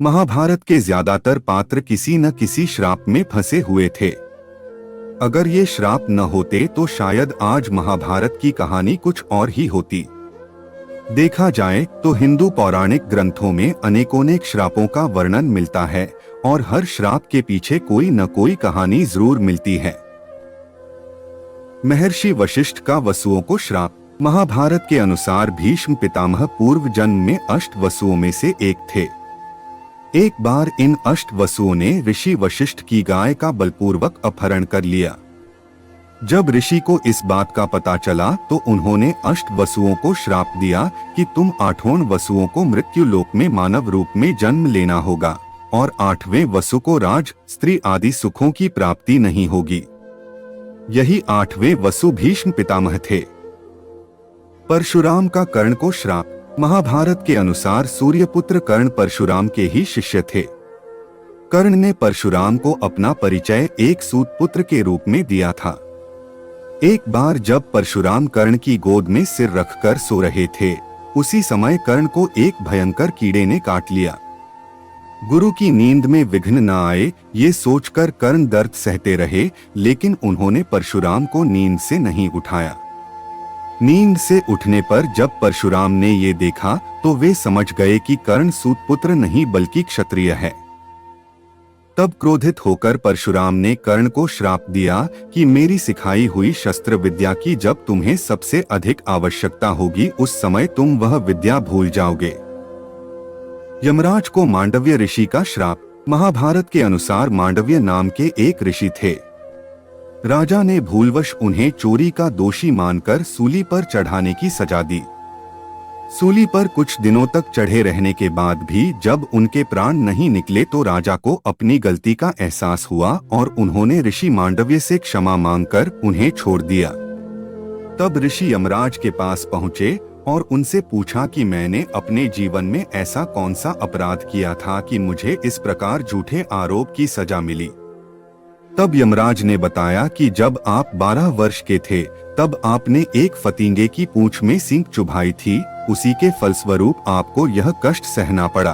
महाभारत के ज्यादातर पात्र किसी न किसी श्राप में फंसे हुए थे। अगर ये श्राप न होते तो शायद आज महाभारत की कहानी कुछ और ही होती। देखा जाए तो हिंदू पौराणिक ग्रंथों में अनेकोनेक श्रापों का वर्णन मिलता है और हर श्राप के पीछे कोई न कोई कहानी जरूर मिलती है। महर्षि वशिष्ठ का वसुओं को श्राप। महाभारत के अनुसार भीष्म पितामह पूर्व जन्म में अष्ट वसुओं में से एक थे। एक बार इन अष्ट वसुओं ने ऋषि वशिष्ठ की गाय का बलपूर्वक अपहरण कर लिया। जब ऋषि को इस बात का पता चला तो उन्होंने अष्ट वसुओं को श्राप दिया कि तुम आठों वसुओं को मृत्यु लोक में मानव रूप में जन्म लेना होगा और आठवें वसु को राज, स्त्री आदि सुखों की प्राप्ति नहीं होगी। यही आठवें वसु भीष्म पितामह थे। परशुराम का कर्ण को श्राप। महाभारत के अनुसार सूर्यपुत्र कर्ण परशुराम के ही शिष्य थे। कर्ण ने परशुराम को अपना परिचय एक सूत पुत्र के रूप में दिया था। एक बार जब परशुराम कर्ण की गोद में सिर रखकर सो रहे थे, उसी समय कर्ण को एक भयंकर कीड़े ने काट लिया। गुरु की नींद में विघ्न न आए, ये सोचकर कर्ण दर्द सहते रहे, लेकिन उन्होंने परशुराम को नींद से नहीं उठाया। नींद से उठने पर जब परशुराम ने ये देखा तो वे समझ गए कि कर्ण सूतपुत्र नहीं बल्कि क्षत्रिय है। तब क्रोधित होकर परशुराम ने कर्ण को श्राप दिया कि मेरी सिखाई हुई शस्त्र विद्या की जब तुम्हें सबसे अधिक आवश्यकता होगी उस समय तुम वह विद्या भूल जाओगे। यमराज को मांडव्य ऋषि का श्राप। महाभारत के अनुसार मांडव्य नाम के एक ऋषि थे। राजा ने भूलवश उन्हें चोरी का दोषी मानकर सूली पर चढ़ाने की सजा दी। सूली पर कुछ दिनों तक चढ़े रहने के बाद भी जब उनके प्राण नहीं निकले तो राजा को अपनी गलती का एहसास हुआ और उन्होंने ऋषि मांडव्य से क्षमा मांगकर उन्हें छोड़ दिया। तब ऋषि यमराज के पास पहुंचे और उनसे पूछा कि मैंने अपने जीवन में ऐसा कौन सा अपराध किया था कि मुझे इस प्रकार झूठे आरोप की सजा मिली। तब यमराज ने बताया कि जब आप 12 वर्ष के थे तब आपने एक फतिंगे की पूंछ में सींग चुभाई थी, उसी के फलस्वरूप आपको यह कष्ट सहना पड़ा।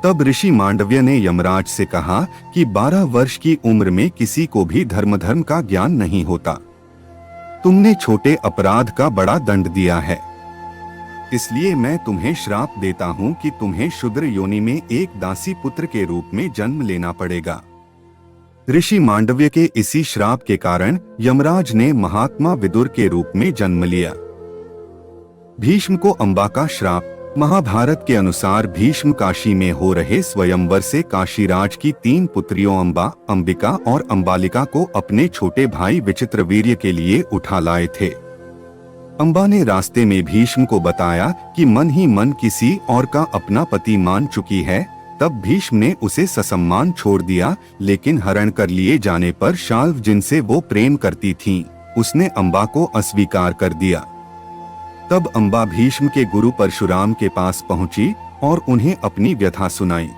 तब ऋषि मांडव्य ने यमराज से कहा कि 12 वर्ष की उम्र में किसी को भी धर्म का ज्ञान नहीं होता। तुमने छोटे अपराध का बड़ा दंड दिया है, इसलिए मैं तुम्हें श्राप देता हूँ कि तुम्हें शूद्र योनि में एक दासी पुत्र के रूप में जन्म लेना पड़ेगा। ऋषि मांडव्य के इसी श्राप के कारण यमराज ने महात्मा विदुर के रूप में जन्म लिया। भीष्म को अंबा का श्राप। महाभारत के अनुसार भीष्म काशी में हो रहे स्वयंवर से काशीराज की 3 पुत्रियों अंबा, अंबिका और अंबालिका को अपने छोटे भाई विचित्रवीर्य के लिए उठा लाए थे। अंबा ने रास्ते में भीष्म को बताया कि मन ही मन किसी और का अपना पति मान चुकी है। तब भीष्म ने उसे ससम्मान छोड़ दिया, लेकिन हरण कर लिए जाने पर शाल्व जिनसे वो प्रेम करती थीं, उसने अंबा को अस्वीकार कर दिया। तब अंबा भीष्म के गुरु परशुराम के पास पहुंची और उन्हें अपनी व्यथा सुनाई।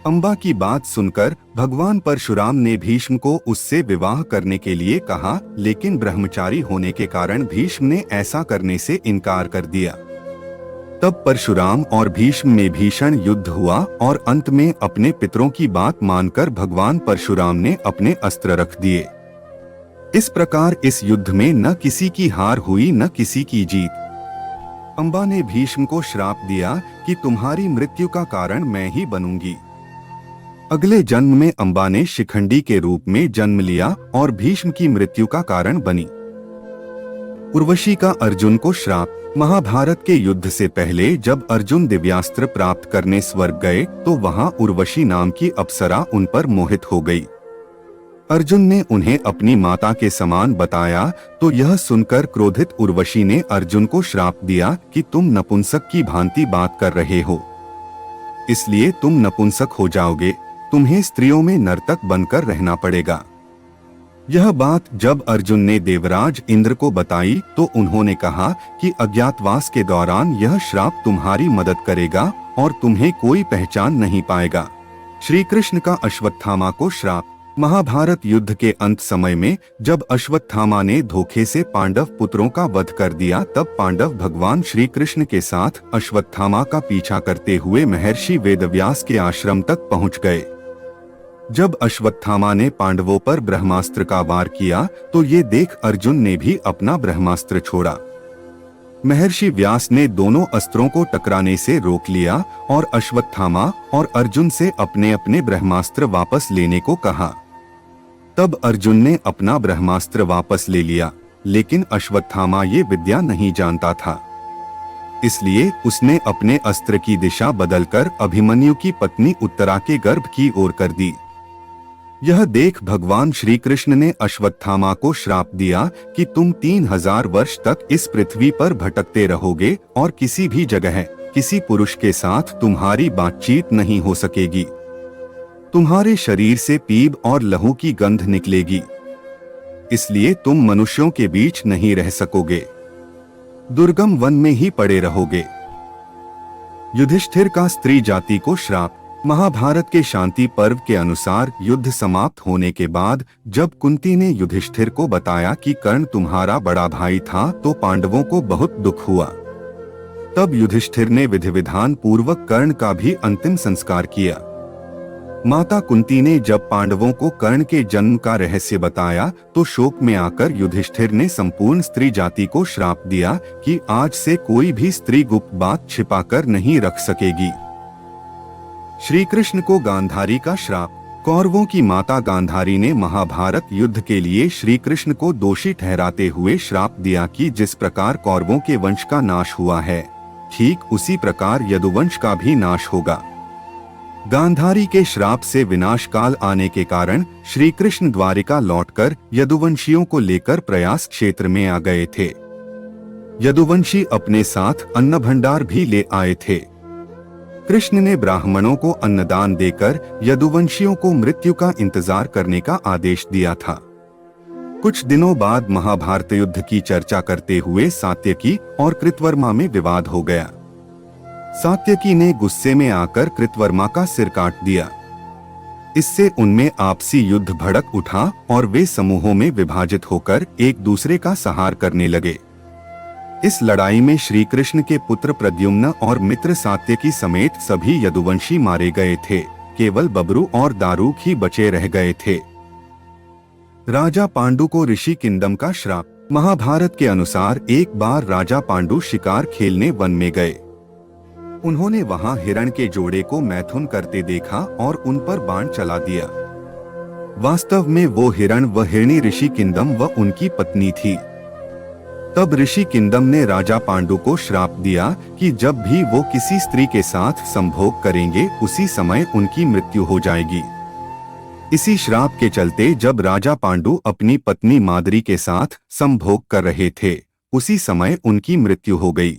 अंबा की बात सुनकर भगवान परशुराम ने भीष्म को उससे विवाह करने के लिए कहा, लेकिन ब्रह्मचारी होने के कारण भीष्म ने ऐसा करने से इनकार कर दिया। तब परशुराम और भीष्म में भीषण युद्ध हुआ और अंत में अपने पितरों की बात मानकर भगवान परशुराम ने अपने अस्त्र रख दिए। इस प्रकार इस युद्ध में न किसी की हार हुई न किसी की जीत। अंबा ने भीष्म को श्राप दिया कि तुम्हारी मृत्यु का कारण मैं ही बनूंगी। अगले जन्म में अंबा ने शिखंडी के रूप में जन्म लिया और भीष्म की मृत्यु का कारण बनी। उर्वशी का अर्जुन को श्राप। महाभारत के युद्ध से पहले जब अर्जुन दिव्यास्त्र प्राप्त करने स्वर्ग गए तो वहां उर्वशी नाम की अप्सरा उन पर मोहित हो गई। अर्जुन ने उन्हें अपनी माता के समान बताया तो यह सुनकर क्रोधित उर्वशी ने अर्जुन को श्राप दिया कि तुम नपुंसक की भांति बात कर रहे हो, इसलिए तुम नपुंसक हो जाओगे, तुम्हें स्त्रियों में नर्तक बनकर रहना पड़ेगा। यह बात जब अर्जुन ने देवराज इंद्र को बताई तो उन्होंने कहा कि अज्ञातवास के दौरान यह श्राप तुम्हारी मदद करेगा और तुम्हें कोई पहचान नहीं पाएगा। श्री कृष्ण का अश्वत्थामा को श्राप। महाभारत युद्ध के अंत समय में जब अश्वत्थामा ने धोखे से पांडव पुत्रों का वध कर दिया, तब पांडव भगवान श्री कृष्ण के साथ अश्वत्थामा का पीछा करते हुए महर्षि वेदव्यास के आश्रम तक पहुंच गए। जब अश्वत्थामा ने पांडवों पर ब्रह्मास्त्र का वार किया तो ये देख अर्जुन ने भी अपना ब्रह्मास्त्र छोड़ा। महर्षि व्यास ने दोनों अस्त्रों को टकराने से रोक लिया और अश्वत्थामा और अर्जुन से अपने अपने ब्रह्मास्त्र वापस लेने को कहा। तब अर्जुन ने अपना ब्रह्मास्त्र वापस ले लिया, लेकिन अश्वत्थामा ये विद्या नहीं जानता था, इसलिए उसने अपने अस्त्र की दिशा बदलकर अभिमन्यु की पत्नी उत्तरा के गर्भ की ओर कर दी। यह देख भगवान श्री कृष्ण ने अश्वत्थामा को श्राप दिया कि तुम 3000 वर्ष तक इस पृथ्वी पर भटकते रहोगे और किसी भी जगह किसी पुरुष के साथ तुम्हारी बातचीत नहीं हो सकेगी। तुम्हारे शरीर से पीप और लहू की गंध निकलेगी, इसलिए तुम मनुष्यों के बीच नहीं रह सकोगे, दुर्गम वन में ही पड़े रहोगे। युधिष्ठिर का स्त्री जाति को श्राप। महाभारत के शांति पर्व के अनुसार युद्ध समाप्त होने के बाद जब कुंती ने युधिष्ठिर को बताया कि कर्ण तुम्हारा बड़ा भाई था तो पांडवों को बहुत दुख हुआ। तब युधिष्ठिर ने विधि विधान पूर्वक कर्ण का भी अंतिम संस्कार किया। माता कुंती ने जब पांडवों को कर्ण के जन्म का रहस्य बताया तो शोक में आकर युधिष्ठिर ने संपूर्ण स्त्री जाति को श्राप दिया कि आज से कोई भी स्त्री गुप्त बात छिपाकर नहीं रख सकेगी। श्री कृष्ण को गांधारी का श्राप। कौरवों की माता गांधारी ने महाभारत युद्ध के लिए श्री कृष्ण को दोषी ठहराते हुए श्राप दिया कि जिस प्रकार कौरवों के वंश का नाश हुआ है, ठीक उसी प्रकार यदुवंश का भी नाश होगा। गांधारी के श्राप से विनाश काल आने के कारण श्री कृष्ण द्वारिका लौटकर यदुवंशियों को लेकर प्रयास क्षेत्र में आ गए थे। यदुवंशी अपने साथ अन्न भंडार भी ले आए थे। कृष्ण ने ब्राह्मणों को अन्नदान देकर यदुवंशियों को मृत्यु का इंतजार करने का आदेश दिया था। कुछ दिनों बाद महाभारत युद्ध की चर्चा करते हुए सात्यकी और कृतवर्मा में विवाद हो गया। सात्यकी ने गुस्से में आकर कृतवर्मा का सिर काट दिया। इससे उनमें आपसी युद्ध भड़क उठा और वे समूहों में विभाजित होकर एक दूसरे का संहार करने लगे। इस लड़ाई में श्री कृष्ण के पुत्र प्रद्युम्न और मित्र सात्यकी समेत सभी यदुवंशी मारे गए थे। केवल बबरू और दारूक ही बचे रह गए थे। राजा पांडु को ऋषि किंदम का श्राप। महाभारत के अनुसार एक बार राजा पांडु शिकार खेलने वन में गए। उन्होंने वहां हिरण के जोड़े को मैथुन करते देखा और उन पर बाण चला दिया। वास्तव में वो हिरण व हिरणी ऋषि किंदम व उनकी पत्नी थी। तब ऋषि किंदम ने राजा पांडु को श्राप दिया कि जब भी वो किसी स्त्री के साथ संभोग करेंगे उसी समय उनकी मृत्यु हो जाएगी। इसी श्राप के चलते जब राजा पांडु अपनी पत्नी माद्री के साथ संभोग कर रहे थे, उसी समय उनकी मृत्यु हो गई।